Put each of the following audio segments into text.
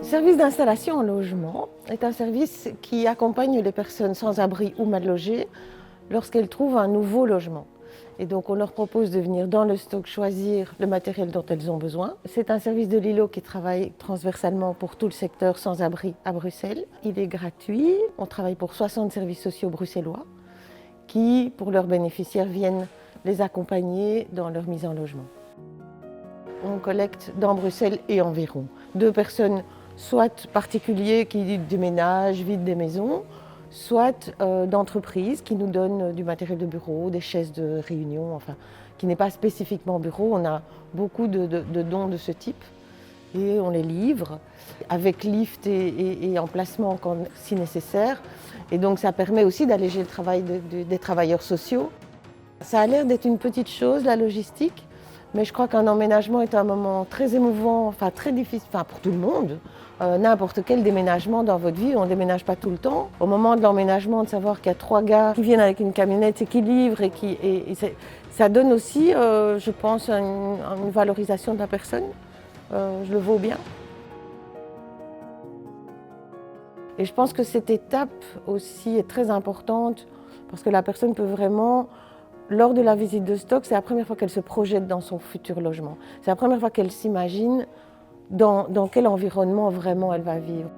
Le service d'installation en logement est un service qui accompagne les personnes sans abri ou mal logées lorsqu'elles trouvent un nouveau logement. Et donc on leur propose de venir dans le stock choisir le matériel dont elles ont besoin. C'est un service de Lilo qui travaille transversalement pour tout le secteur sans abri à Bruxelles. Il est gratuit, on travaille pour 60 services sociaux bruxellois qui, pour leurs bénéficiaires, viennent les accompagner dans leur mise en logement. On collecte dans Bruxelles et environ 2 personnes, soit particuliers qui déménagent, vident des maisons, soit d'entreprises qui nous donnent du matériel de bureau, des chaises de réunion, enfin, qui n'est pas spécifiquement bureau. On a beaucoup de dons de ce type et on les livre avec lift et emplacement si nécessaire. Et donc ça permet aussi d'alléger le travail des travailleurs sociaux. Ça a l'air d'être une petite chose, la logistique, mais je crois qu'un emménagement est un moment très émouvant, enfin très difficile, enfin pour tout le monde. N'importe quel déménagement dans votre vie, on ne déménage pas tout le temps. Au moment de l'emménagement, de savoir qu'il y a 3 gars qui viennent avec une camionnette et qui livrent, ça donne aussi, je pense, une valorisation de la personne. Je le vaux bien. Et je pense que cette étape aussi est très importante parce que la personne peut vraiment, lors de la visite de stock, c'est la première fois qu'elle se projette dans son futur logement. C'est la première fois qu'elle s'imagine dans quel environnement vraiment elle va vivre.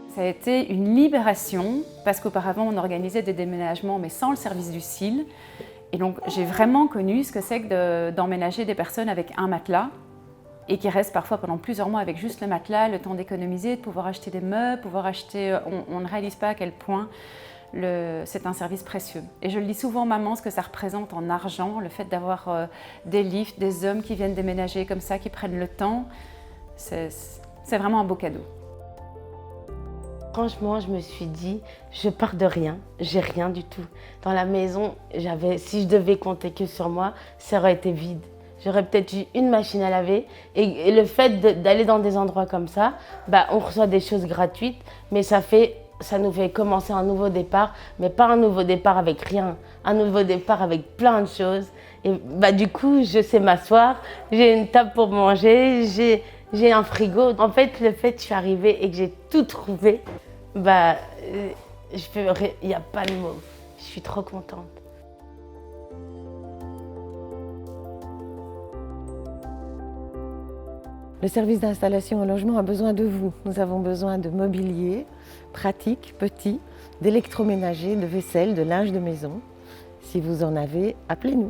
Ça a été une libération parce qu'auparavant on organisait des déménagements mais sans le service du CIL. Et donc j'ai vraiment connu ce que c'est que d'emménager des personnes avec un matelas et qui restent parfois pendant plusieurs mois avec juste le matelas, le temps d'économiser, de pouvoir acheter des meubles, pouvoir acheter... On ne réalise pas à quel point c'est un service précieux. Et je le dis souvent aux mamans, ce que ça représente en argent, le fait d'avoir des lifts, des hommes qui viennent déménager comme ça, qui prennent le temps, c'est vraiment un beau cadeau. Franchement, je me suis dit, je pars de rien, j'ai rien du tout. Dans la maison, si je devais compter que sur moi, ça aurait été vide. J'aurais peut-être eu une machine à laver et le fait d'aller dans des endroits comme ça, on reçoit des choses gratuites, mais ça nous fait commencer un nouveau départ, mais pas un nouveau départ avec rien, un nouveau départ avec plein de choses. Et du coup, je sais m'asseoir, j'ai une table pour manger, j'ai un frigo. En fait, le fait que je suis arrivée et que j'ai tout trouvé, il n'y a pas de mots. Je suis trop contente. Le service d'installation au logement a besoin de vous. Nous avons besoin de mobilier, pratique, petit, d'électroménager, de vaisselle, de linge de maison. Si vous en avez, appelez-nous.